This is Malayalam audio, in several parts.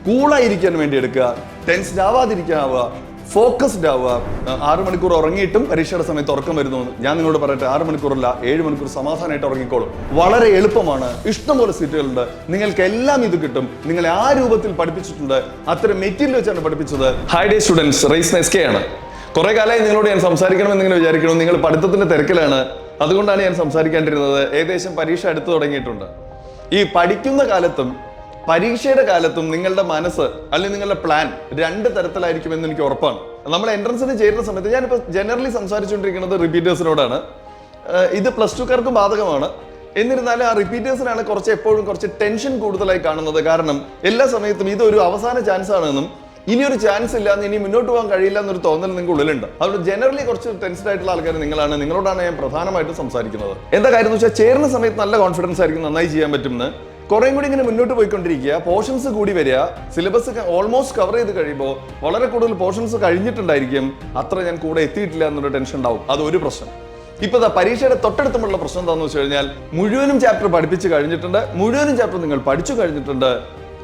കൂളായിരിക്കാൻ വേണ്ടി എടുക്കുക, ടെൻസ്ഡ് ആവാതിരിക്കാവുക, ഫോക്കസ്ഡ് ആവുക. 6 മണിക്കൂർ ഉറങ്ങിയിട്ടും പരീക്ഷയുടെ സമയത്ത് ഉറക്കം വരുന്നു. ഞാൻ നിങ്ങളോട് പറയട്ടെ, 6 മണിക്കൂറല്ല 7 മണിക്കൂർ സമാധാനമായിട്ട് ഉറങ്ങിക്കോളും. വളരെ എളുപ്പമാണ്. ഇഷ്ടംപോലെ സീറ്റുകളുണ്ട്. നിങ്ങൾക്ക് എല്ലാം ഇത് കിട്ടും. നിങ്ങളെ ആ രൂപത്തിൽ പഠിപ്പിച്ചിട്ടുണ്ട്. അത്തരം മെറ്റീരിയൽ വെച്ചാണ് പഠിപ്പിച്ചത്. High day students, rice S K ആണ്. കുറെ കാലമായി നിങ്ങളോട് ഞാൻ സംസാരിക്കണമെന്ന് ഇങ്ങനെ വിചാരിക്കണം. നിങ്ങൾ പഠിത്തത്തിന്റെ തിരക്കിലാണ്, അതുകൊണ്ടാണ് ഞാൻ സംസാരിക്കാണ്ടിരുന്നത്. ഏകദേശം പരീക്ഷ അടുത്ത് തുടങ്ങിയിട്ടുണ്ട്. ഈ പഠിക്കുന്ന കാലത്തും പരീക്ഷയുടെ കാലത്തും നിങ്ങളുടെ മനസ്സ് അല്ലെങ്കിൽ നിങ്ങളുടെ പ്ലാൻ 2 തരത്തിലായിരിക്കുമെന്ന് എനിക്ക് ഉറപ്പാണ്. നമ്മൾ എൻട്രൻസിന് ചേരുന്ന സമയത്ത് ഞാനിപ്പോൾ ജനറലി സംസാരിച്ചുകൊണ്ടിരിക്കുന്നത് റിപ്പീറ്റേഴ്സിനോടാണ്. ഇത് +2കാർക്കും ബാധകമാണ്. എന്നിരുന്നാലും ആ റിപ്പീറ്റേഴ്സിനാണ് എപ്പോഴും കുറച്ച് ടെൻഷൻ കൂടുതലായി കാണുന്നത്. കാരണം എല്ലാ സമയത്തും ഇതൊരു അവസാന ചാൻസ് ആണെന്നും ഇനിയൊരു ചാൻസ് ഇല്ലാന്ന്, ഇനി മുന്നോട്ട് പോകാൻ കഴിയില്ല എന്നൊരു തോന്നൽ നിങ്ങൾക്ക് ഉള്ളിലുണ്ട്. അതുകൊണ്ട് ജനറലി കുറച്ച് ടെൻസ്ഡ് ആയിട്ടുള്ള ആൾക്കാർ നിങ്ങളോടാണ് ഞാൻ പ്രധാനമായിട്ടും സംസാരിക്കുന്നത്. എന്താ കാര്യം എന്ന് വെച്ചാൽ, ചേരുന്ന സമയത്ത് നല്ല കോൺഫിഡൻസ് ആയിരിക്കും, നന്നായി ചെയ്യാൻ പറ്റുമെന്ന്. കുറേയും കൂടി ഇങ്ങനെ മുന്നോട്ട് പോയിക്കൊണ്ടിരിക്കുക, പോർഷൻസ് കൂടി വരിക, സിലബസ് ഓൾമോസ്റ്റ് കവർ ചെയ്ത് കഴിയുമ്പോൾ വളരെ കൂടുതൽ പോർഷൻസ് കഴിഞ്ഞിട്ടുണ്ടായിരിക്കും. അത്ര ഞാൻ കൂടെ എത്തിയിട്ടില്ല എന്നൊരു ടെൻഷൻ ഉണ്ടാവും. അതൊരു പ്രശ്നം. ഇപ്പൊ പരീക്ഷയുടെ തൊട്ടടുത്തുമുള്ള പ്രശ്നം എന്താണെന്ന് വെച്ച് കഴിഞ്ഞാൽ, മുഴുവനും ചാപ്റ്റർ പഠിപ്പിച്ച് കഴിഞ്ഞിട്ടുണ്ട്, മുഴുവനും ചാപ്റ്റർ നിങ്ങൾ പഠിച്ചു കഴിഞ്ഞിട്ടുണ്ട്.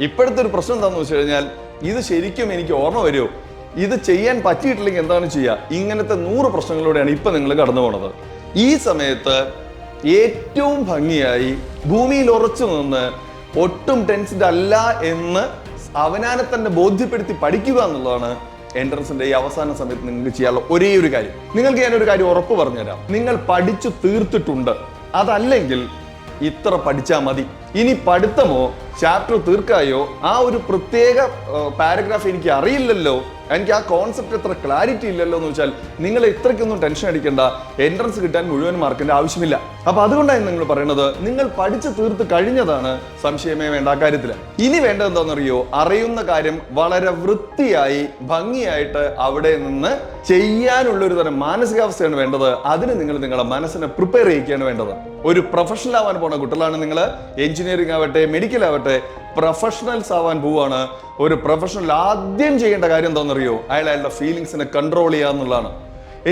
ഇപ്പോഴത്തെ ഒരു പ്രശ്നം എന്താണെന്ന് വെച്ച് കഴിഞ്ഞാൽ, ഇത് ശരിക്കും എനിക്ക് ഓർമ്മ വരുമോ, ഇത് ചെയ്യാൻ പറ്റിയിട്ടില്ലെങ്കിൽ എന്താണ് ചെയ്യുക, ഇങ്ങനത്തെ 100 പ്രശ്നങ്ങളിലൂടെയാണ് ഇപ്പൊ നിങ്ങൾ കടന്നു പോണത്. ഈ സമയത്ത് ഏറ്റവും ഭംഗിയായി ഭൂമിയിൽ ഉറച്ചു നിന്ന് ഒട്ടും ടെൻസ്ഡ് അല്ല എന്ന് അവനാനെ തന്നെ ബോധ്യപ്പെടുത്തി പഠിക്കുക എന്നുള്ളതാണ് എൻട്രൻസിന്റെ ഈ അവസാന സമയത്ത് നിങ്ങൾക്ക് ചെയ്യാനുള്ള ഒരേ ഒരു കാര്യം. നിങ്ങൾക്ക് ഞാനൊരു കാര്യം ഉറപ്പ് പറഞ്ഞുതരാം, നിങ്ങൾ പഠിച്ചു തീർത്തിട്ടുണ്ട്. അതല്ലെങ്കിൽ ഇത്ര പഠിച്ചാൽ മതി. ഇനി പഠിത്തമോ ചാപ്റ്റർ തീർക്കായോ ആ ഒരു പ്രത്യേക പാരഗ്രാഫ് എനിക്ക് അറിയില്ലല്ലോ, എനിക്ക് ആ കോൺസെപ്റ്റ് എത്ര ക്ലാരിറ്റി ഇല്ലല്ലോ എന്ന് വെച്ചാൽ നിങ്ങൾ ഇത്രയ്ക്കൊന്നും ടെൻഷൻ അടിക്കേണ്ട. എൻട്രൻസ് കിട്ടാൻ മുഴുവൻ മാർക്കിന്റെ ആവശ്യമില്ല. അപ്പൊ അതുകൊണ്ടാണ് നിങ്ങൾ പറയുന്നത്, നിങ്ങൾ പഠിച്ചു തീർത്ത് കഴിഞ്ഞതാണ്, സംശയമേ വേണ്ട ആ കാര്യത്തില്. ഇനി വേണ്ടത് എന്താണെന്നറിയോ, അറിയുന്ന കാര്യം വളരെ വൃത്തിയായി ഭംഗിയായിട്ട് അവിടെ നിന്ന് ചെയ്യാനുള്ള ഒരു തരം മാനസികാവസ്ഥയാണ് വേണ്ടത്. അതിന് നിങ്ങൾ നിങ്ങളുടെ മനസ്സിനെ പ്രിപ്പയർ ചെയ്യിക്കുകയാണ് വേണ്ടത്. ഒരു പ്രൊഫഷണൽ ആവാൻ പോണ കുട്ടികളാണ് നിങ്ങൾ. എഞ്ചിനീയറിംഗ് ആവട്ടെ, മെഡിക്കൽ ആവട്ടെ, പ്രൊഫഷണൽസ് ആവാൻ പോവാണ്. ഒരു പ്രൊഫഷണൽ ആദ്യം ചെയ്യേണ്ട കാര്യം എന്താണെന്നറിയോ, അയാളുടെ ഫീലിങ്സിനെ കൺട്രോൾ ചെയ്യുക എന്നുള്ളതാണ്.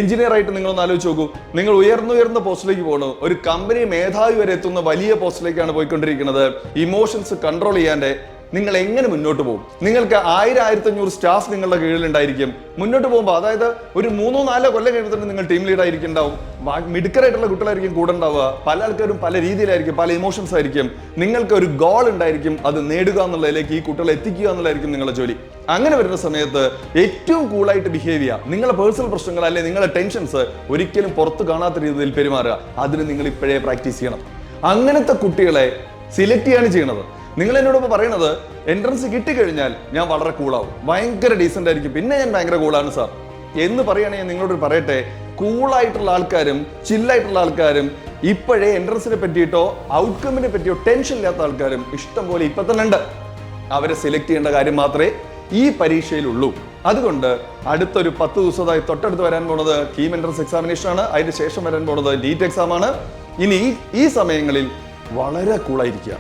എഞ്ചിനീയർ ആയിട്ട് നിങ്ങളൊന്ന് ആലോചിച്ച് നോക്കൂ, നിങ്ങൾ ഉയർന്ന പോസ്റ്റിലേക്ക് പോകണു, ഒരു കമ്പനി മേധാവി വരെ എത്തുന്ന വലിയ പോസ്റ്റിലേക്കാണ് പോയിക്കൊണ്ടിരിക്കുന്നത്. ഇമോഷൻസ് കൺട്രോൾ ചെയ്യാണ്ട് നിങ്ങൾ എങ്ങനെ മുന്നോട്ട് പോകും? നിങ്ങൾക്ക് 1000-1500 സ്റ്റാഫ് നിങ്ങളുടെ കീഴിലുണ്ടായിരിക്കും. മുന്നോട്ട് പോകുമ്പോൾ, അതായത് ഒരു 3-4 കൊല്ലം കഴിഞ്ഞിട്ട് നിങ്ങൾ ടീം ലീഡ് ആയിരിക്കുന്നുണ്ടാവും. മിടുക്കരായിട്ടുള്ള കുട്ടികളായിരിക്കും കൂടെ ഉണ്ടാവുക. പല ആൾക്കാരും പല രീതിയിലായിരിക്കും, പല ഇമോഷൻസ് ആയിരിക്കും. നിങ്ങൾക്ക് ഒരു ഗോൾ ഉണ്ടായിരിക്കും, അത് നേടുക എന്നുള്ളതിലേക്ക് ഈ കുട്ടികളെ എത്തിക്കുക എന്നുള്ളതായിരിക്കും നിങ്ങളുടെ ജോലി. അങ്ങനെ വരുന്ന സമയത്ത് ഏറ്റവും കൂളായിട്ട് ബിഹേവ് ചെയ്യുക. നിങ്ങളുടെ പേഴ്സണൽ പ്രശ്നങ്ങൾ അല്ലെങ്കിൽ നിങ്ങളുടെ ടെൻഷൻസ് ഒരിക്കലും പുറത്ത് കാണാത്ത രീതിയിൽ പെരുമാറുക. അതിന് നിങ്ങൾ ഇപ്പോഴേ പ്രാക്ടീസ് ചെയ്യണം. അങ്ങനത്തെ കുട്ടികളെ സിലക്ട് ചെയ്യാണ് ചെയ്യണത്. നിങ്ങൾ എന്നോടൊപ്പം പറയണത്, എൻട്രൻസ് കിട്ടിക്കഴിഞ്ഞാൽ ഞാൻ വളരെ കൂളാവും, ഭയങ്കര ഡീസന്റ് ആയിരിക്കും, പിന്നെ ഞാൻ ഭയങ്കര കൂളാണ് സാർ എന്ന് പറയുകയാണെങ്കിൽ നിങ്ങളോട് പറയട്ടെ, കൂളായിട്ടുള്ള ആൾക്കാരും ചില്ലായിട്ടുള്ള ആൾക്കാരും ഇപ്പോഴേ എൻട്രൻസിനെ പറ്റിയിട്ടോ ഔട്ട്കമ്മിനെ പറ്റിയോ ടെൻഷൻ ഇല്ലാത്ത ആൾക്കാരും ഇഷ്ടം പോലെ ഇപ്പൊ തന്നെ ഉണ്ട്. അവരെ സെലക്ട് ചെയ്യേണ്ട കാര്യം മാത്രമേ ഈ പരീക്ഷയിലുള്ളൂ. അതുകൊണ്ട് അടുത്തൊരു 10 ദിവസമായി തൊട്ടടുത്ത് വരാൻ പോണത് കീം എൻട്രൻസ് എക്സാമിനേഷൻ ആണ്. അതിന് ശേഷം വരാൻ പോണത് നീറ്റ് എക്സാം ആണ്. ഇനി ഈ സമയങ്ങളിൽ വളരെ കൂളായിരിക്കുക.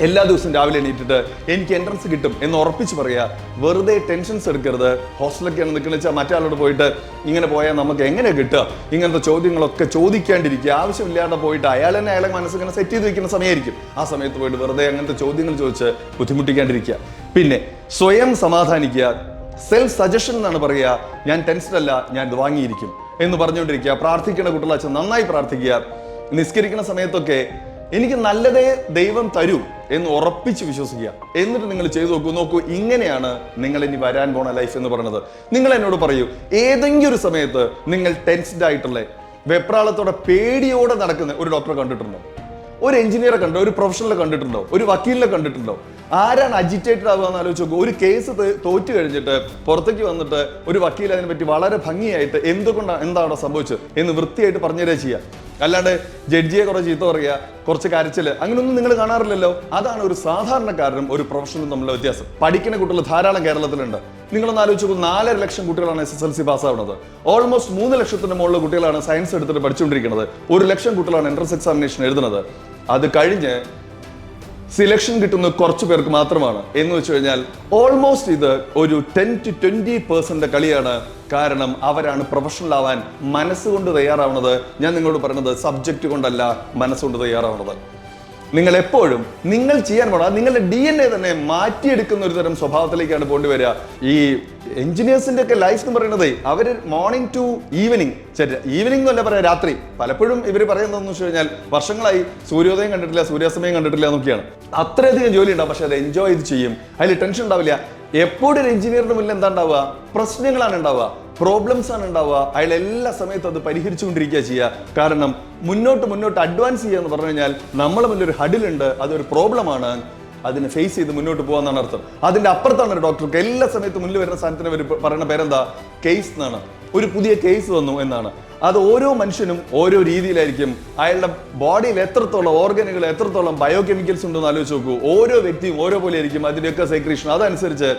എല്ലാ ദിവസവും രാവിലെ എണീറ്റിട്ട് എനിക്ക് എൻട്രൻസ് കിട്ടും എന്ന് ഉറപ്പിച്ച് പറയുക. വെറുതെ ടെൻഷൻസ് എടുക്കരുത്. ഹോസ്റ്റലൊക്കെയാണ് നിൽക്കുന്നത് വെച്ചാൽ മറ്റേ പോയിട്ട് ഇങ്ങനെ പോയാൽ നമുക്ക് എങ്ങനെ കിട്ടുക, ഇങ്ങനത്തെ ചോദ്യങ്ങളൊക്കെ ചോദിക്കാണ്ടിരിക്കുക. ആവശ്യമില്ലാണ്ട് പോയിട്ട് അയാൾ തന്നെ അയാളെ മനസ്സിങ്ങനെ സെറ്റ് ചെയ്ത് വെക്കുന്ന സമയമായിരിക്കും. ആ സമയത്ത് പോയിട്ട് വെറുതെ അങ്ങനത്തെ ചോദ്യങ്ങൾ ചോദിച്ച് ബുദ്ധിമുട്ടിക്കാണ്ടിരിക്കുക. പിന്നെ സ്വയം സമാധാനിക്കുക. സെൽഫ് സജഷൻ എന്നാണ് പറയുക. ഞാൻ ടെൻസ്ഡ് അല്ല, ഞാൻ ഇത് വാങ്ങിയിരിക്കും എന്ന് പറഞ്ഞുകൊണ്ടിരിക്കുക. പ്രാർത്ഥിക്കുന്ന കുട്ടികളാച്ച നന്നായി പ്രാർത്ഥിക്കുക. നിസ്കരിക്കുന്ന സമയത്തൊക്കെ എനിക്ക് നല്ലതേ ദൈവം തരൂ എന്ന് ഉറപ്പിച്ച് വിശ്വസിക്കുക. എന്നിട്ട് നിങ്ങൾ ചെയ്തു നോക്കൂ. ഇങ്ങനെയാണ് നിങ്ങൾ ഇനി വരാൻ പോണ ലൈഫ് എന്ന് പറയുന്നത്. നിങ്ങൾ എന്നോട് പറയൂ, ഏതെങ്കിലും ഒരു സമയത്ത് നിങ്ങൾ ടെൻസ്ഡ് ആയിട്ടുള്ള വെപ്രാളത്തോടെ പേടിയോടെ നടക്കുന്ന ഒരു ഡോക്ടറെ കണ്ടിട്ടുണ്ടോ? ഒരു എഞ്ചിനീയറെ കണ്ടോ? ഒരു പ്രൊഫഷണലെ കണ്ടിട്ടുണ്ടോ? ഒരു വക്കീലിനെ കണ്ടിട്ടുണ്ടോ? ആരാണ് അജിറ്റേറ്റഡ് ആവുക എന്ന് ആലോചിച്ച് നോക്കൂ. ഒരു കേസ് തോറ്റു കഴിഞ്ഞിട്ട് പുറത്തേക്ക് വന്നിട്ട് ഒരു വക്കീൽ അതിനെ പറ്റി വളരെ ഭംഗിയായിട്ട് എന്താണ് സംഭവിച്ചത് എന്ന് വൃത്തിയായിട്ട് പറഞ്ഞുതരാ ചെയ്യുക. അല്ലാണ്ട് ജഡ്ജിയെ കുറെ ചീത്ത പറയുക, കുറച്ച് കരച്ചില്, അങ്ങനെയൊന്നും നിങ്ങൾ കാണാറില്ലല്ലോ. അതാണ് ഒരു സാധാരണക്കാരനും ഒരു പ്രൊഫഷണലും തമ്മിലുള്ള വ്യത്യാസം. പഠിക്കുന്ന കുട്ടികൾ ധാരാളം കേരളത്തിലുണ്ട്. നിങ്ങളൊന്ന് ആലോചിച്ച് നോക്കൂ, 4.5 ലക്ഷം കുട്ടികളാണ് SSLC പാസ്സാവുന്നത്. ഓൾമോസ്റ്റ് 3 ലക്ഷത്തിന് മുകളിൽ കുട്ടികളാണ് സയൻസ് എടുത്തിട്ട് പഠിച്ചുകൊണ്ടിരിക്കുന്നത്. 1 ലക്ഷം കുട്ടികളാണ് എൻട്രൻസ് എക്സാമിനേഷൻ എഴുതുന്നത്. അത് കഴിഞ്ഞ് സിലക്ഷൻ കിട്ടുന്ന കുറച്ചു പേർക്ക് മാത്രമാണ്. എന്ന് വെച്ച് കഴിഞ്ഞാൽ ഓൾമോസ്റ്റ് ഇത് ഒരു 10-20% കളിയാണ്. കാരണം അവരാണ് പ്രൊഫഷണൽ ആവാൻ മനസ്സുകൊണ്ട് തയ്യാറാവുന്നത്. ഞാൻ നിങ്ങളോട് പറയുന്നത് സബ്ജക്റ്റ് കൊണ്ടല്ല, മനസ്സുകൊണ്ട് തയ്യാറാവുന്നത്. നിങ്ങൾ എപ്പോഴും നിങ്ങൾ ചെയ്യാൻ പോകണം, നിങ്ങളുടെ DNA തന്നെ മാറ്റിയെടുക്കുന്ന ഒരു തരം സ്വഭാവത്തിലേക്കാണ് പോണ്ടി വരിക. ഈ എഞ്ചിനീയേഴ്സിന്റെ ഒക്കെ ലൈഫ് എന്ന് പറയുന്നത് അവർ മോർണിംഗ് ടു ഈവനിങ് എന്നല്ല പറയാ, രാത്രി. പലപ്പോഴും ഇവർ പറയുന്നതെന്ന് വെച്ച് കഴിഞ്ഞാൽ വർഷങ്ങളായി സൂര്യോദയം കണ്ടിട്ടില്ല, സൂര്യാസ്തമയം കണ്ടിട്ടില്ല എന്നൊക്കെയാണ്. അത്രയധികം ജോലി ഉണ്ടാവും, പക്ഷെ അത് എൻജോയ് ചെയ്ത് ചെയ്യും, അതിൽ ടെൻഷൻ ഉണ്ടാവില്ല. എപ്പോഴും ഒരു എഞ്ചിനീയറിന്റെ മുന്നിൽ എന്താ ഉണ്ടാവുക? പ്രശ്നങ്ങളാണ് ഉണ്ടാവുക, പ്രോബ്ലംസ് ആണ് ഉണ്ടാവുക. അയാൾ എല്ലാ സമയത്തും അത് പരിഹരിച്ചുകൊണ്ടിരിക്കുക ചെയ്യുക. കാരണം മുന്നോട്ട് അഡ്വാൻസ് ചെയ്യുക എന്ന് പറഞ്ഞു കഴിഞ്ഞാൽ നമ്മളെ മുന്നിൽ ഒരു ഹഡിലുണ്ട്, അതൊരു പ്രോബ്ലമാണ്, അതിനെ ഫേസ് ചെയ്ത് മുന്നോട്ട് പോകാന്നാണ് അർത്ഥം. അതിന്റെ അപ്പുറത്താണ് ഒരു ഡോക്ടർക്ക് എല്ലാ സമയത്തും മുന്നിൽ വരുന്ന സാധനത്തിന് പറയുന്ന പേരെന്താ? കേസ് എന്നാണ്. ഒരു പുതിയ കേസ് വന്നു എന്നാണ്. അത് ഓരോ മനുഷ്യനും ഓരോ രീതിയിലായിരിക്കും. അയാളുടെ ബോഡിയിൽ എത്രത്തോളം ഓർഗനുകൾ, എത്രത്തോളം ബയോകെമിക്കൽസ് ഉണ്ടെന്ന് ആലോചിച്ച് നോക്കൂ. ഓരോ വ്യക്തിയും ഓരോ പോലെ ആയിരിക്കും അതിൻ്റെയൊക്കെ സെക്രീഷൻ. അതനുസരിച്ച്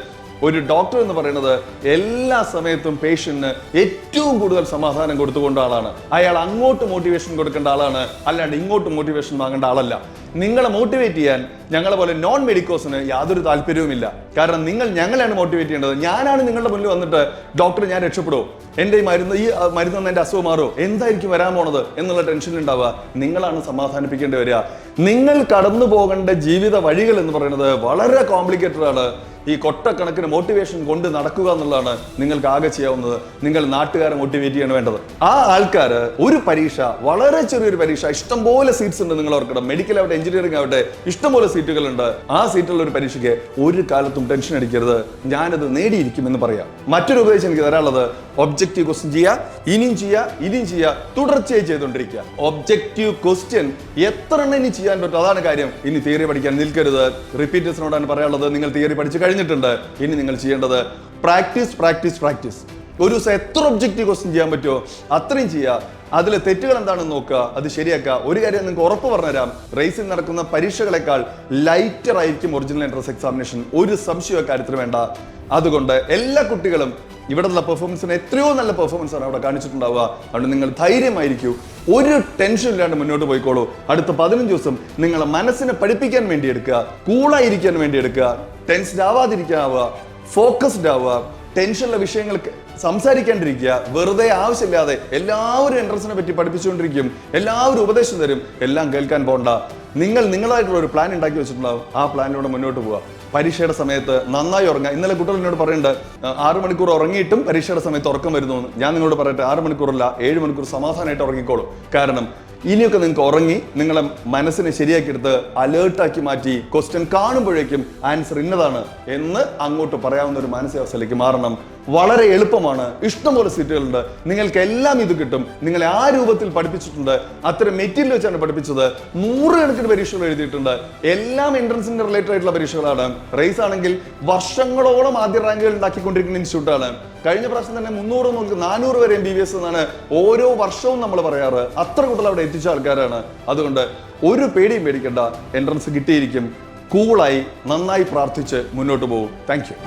ഒരു ഡോക്ടർ എന്ന് പറയുന്നത് എല്ലാ സമയത്തും പേഷ്യന്റിന് ഏറ്റവും കൂടുതൽ സമാധാനം കൊടുത്തുകൊണ്ട ആളാണ്. അയാൾ അങ്ങോട്ട് മോട്ടിവേഷൻ കൊടുക്കേണ്ട ആളാണ്, അല്ലാണ്ട് ഇങ്ങോട്ട് മോട്ടിവേഷൻ വാങ്ങേണ്ട ആളല്ല. നിങ്ങളെ മോട്ടിവേറ്റ് ചെയ്യാൻ ഞങ്ങളെ പോലെ നോൺ മെഡിക്കോസിന് യാതൊരു താല്പര്യവുമില്ല. കാരണം ഞങ്ങളെയാണ് മോട്ടിവേറ്റ് ചെയ്യേണ്ടത്. ഞാനാണ് നിങ്ങളുടെ മുന്നിൽ വന്നിട്ട് ഡോക്ടർ ഞാൻ രക്ഷപ്പെടുമോ, എൻ്റെ ഈ മരുന്ന് എൻ്റെ അസുഖം മാറുമോ, എന്തായിരിക്കും വരാൻ പോണത് എന്നുള്ള ടെൻഷൻ ഉണ്ടാവുക. നിങ്ങളാണ് സമാധാനിപ്പിക്കേണ്ടി വരിക. നിങ്ങൾ കടന്നു പോകേണ്ട ജീവിത വഴികൾ എന്ന് പറയുന്നത് വളരെ കോംപ്ലിക്കേറ്റഡ് ആണ്. ഈ കൊട്ടക്കണക്കിന് മോട്ടിവേഷൻ കൊണ്ട് നടക്കുക എന്നുള്ളതാണ് നിങ്ങൾക്ക് ആകെ ചെയ്യാവുന്നത്. നിങ്ങൾ നാട്ടുകാരെ മോട്ടിവേറ്റ് ചെയ്യാണ് വേണ്ടത്. ആ ആൾക്കാർ ഒരു പരീക്ഷ, വളരെ ചെറിയൊരു പരീക്ഷ, ഇഷ്ടംപോലെ സീറ്റ്സ് ഉണ്ട്. നിങ്ങൾ ഓർക്കണം, മെഡിക്കൽ ആവട്ടെ എഞ്ചിനീയറിംഗ് ആവട്ടെ ഇഷ്ടംപോലെ സീറ്റുകളുണ്ട്. ആ സീറ്റുള്ള ഒരു പരീക്ഷയ്ക്ക് ഒരു കാലത്തും ടെൻഷൻ അടിക്കരുത്, ഞാനത് നേടിയിരിക്കുമെന്ന് പറയാം. മറ്റൊരു ഉപദേശം എനിക്ക് തരാനുള്ളത്, ഒബ്ജക്റ്റീവ് ക്വസ്റ്റ്യൻ ചെയ്യുക, ഇനിയും ചെയ്യുക, തുടർച്ചയായി ചെയ്തുകൊണ്ടിരിക്കുക. ഒബ്ജക്റ്റീവ് ക്വസ്റ്റ്യൻ എത്ര എണ്ണം ഇനി ചെയ്യാൻ പറ്റും, അതാണ് കാര്യം. ഇനി തിയറി പഠിക്കാൻ നിൽക്കരുത്. റിപ്പീറ്റേഴ്സിനോടാണ് പറയാനുള്ളത്, നിങ്ങൾ തിയറി പഠിച്ച് കഴിഞ്ഞിട്ടുണ്ട്, ഇനി നിങ്ങൾ ചെയ്യേണ്ടത് പ്രാക്ടീസ്. ഒരു ദിവസം എത്ര ഒബ്ജക്റ്റീവ് ക്വസ്റ്റ്യൻ ചെയ്യാൻ പറ്റുമോ അത്രയും ചെയ്യുക. അതിലെ തെറ്റുകൾ എന്താണെന്ന് നോക്കുക, അത് ശരിയാക്കുക. ഒരു കാര്യം നിങ്ങൾക്ക് ഉറപ്പ് പറഞ്ഞുതരാം, റേസിൽ നടക്കുന്ന പരീക്ഷകളെക്കാൾ ലൈറ്റർ ആയിരിക്കും ഒറിജിനൽ എൻട്രൻസ് എക്സാമിനേഷൻ. ഒരു സംശയം കാര്യത്തിൽ വേണ്ട. അതുകൊണ്ട് എല്ലാ കുട്ടികളും ഇവിടെയുള്ള പെർഫോമൻസിന് എത്രയോ നല്ല പെർഫോമൻസ് ആണ് അവിടെ കാണിച്ചിട്ടുണ്ടാവുക. അതുകൊണ്ട് നിങ്ങൾ ധൈര്യമായിരിക്കൂ, ഒരു ടെൻഷൻ ഇല്ലാണ്ട് മുന്നോട്ട് പോയിക്കോളൂ. അടുത്ത 15 ദിവസം നിങ്ങളെ മനസ്സിനെ പഠിപ്പിക്കാൻ വേണ്ടി എടുക്കുക, കൂളായിരിക്കാൻ വേണ്ടി എടുക്കുക, ടെൻസ്ഡ് ആവാതിരിക്കാവുക, ഫോക്കസ്ഡ് ആവുക, ടെൻഷനുള്ള വിഷയങ്ങൾക്ക് സംസാരിക്കാണ്ടിരിക്കുക. വെറുതെ ആവശ്യമില്ലാതെ എല്ലാവരും എൻട്രൻസിനെ പറ്റി പഠിപ്പിച്ചുകൊണ്ടിരിക്കും, എല്ലാവരും ഉപദേശം തരും, എല്ലാം കേൾക്കാൻ പോകണ്ട. നിങ്ങളായിട്ടുള്ള ഒരു പ്ലാൻ ഉണ്ടാക്കി വെച്ചിട്ടുണ്ടാവും, ആ പ്ലാനിലൂടെ മുന്നോട്ട് പോവുക. പരീക്ഷയുടെ സമയത്ത് നന്നായി ഉറങ്ങുക. ഇന്നലെ കുട്ടികൾ എന്നോട് പറയുന്നുണ്ട് 6 മണിക്കൂർ ഉറങ്ങിയിട്ടും പരീക്ഷയുടെ സമയത്ത് ഉറക്കം വരുന്നു എന്ന്. ഞാൻ നിങ്ങളോട് പറയട്ടെ, 6 മണിക്കൂറല്ല 7 മണിക്കൂർ സമാധാനമായിട്ട് ഉറങ്ങിക്കോളൂ. കാരണം ഇനിയൊക്കെ നിങ്ങൾക്ക് ഉറങ്ങി നിങ്ങളെ മനസ്സിനെ ശരിയാക്കിയെടുത്ത് അലേർട്ടാക്കി മാറ്റി ക്വസ്റ്റ്യൻ കാണുമ്പോഴേക്കും ആൻസർ ഇന്നതാണ് എന്ന് അങ്ങോട്ട് പറയാവുന്ന ഒരു മാനസികാവസ്ഥയിലേക്ക് മാറണം. വളരെ എളുപ്പമാണ്, ഇഷ്ടംപോലെ സീറ്റുകളുണ്ട്, നിങ്ങൾക്ക് എല്ലാം ഇത് കിട്ടും. നിങ്ങളെ ആ രൂപത്തിൽ പഠിപ്പിച്ചിട്ടുണ്ട്, അത്തരം മെറ്റീരിയൽ വെച്ചാണ് പഠിപ്പിച്ചത്. 100 കണക്കിന് പരീക്ഷകൾ എഴുതിയിട്ടുണ്ട്. എല്ലാം എൻട്രൻസിന്റെ റിലേറ്റഡ് ആയിട്ടുള്ള പരീക്ഷകളാണ്. റേസ് ആണെങ്കിൽ വർഷങ്ങളോളം ആദ്യ റാങ്കുകൾ ഉണ്ടാക്കിക്കൊണ്ടിരിക്കുന്ന ഇൻസ്റ്റിറ്റ്യൂട്ടാണ്. കഴിഞ്ഞ പ്രാവശ്യം തന്നെ 300 മുതൽ 400 വരെ MBBS എന്നാണ് ഓരോ വർഷവും നമ്മൾ പറയാറ്. അത്ര കൂടുതൽ അവിടെ എത്തിച്ച ആൾക്കാരാണ്. അതുകൊണ്ട് ഒരു പേടിയും പേടിക്കേണ്ട, എൻട്രൻസ് കിട്ടിയിരിക്കും. കൂളായി നന്നായി പ്രാർത്ഥിച്ച് മുന്നോട്ട് പോകും. Thank you.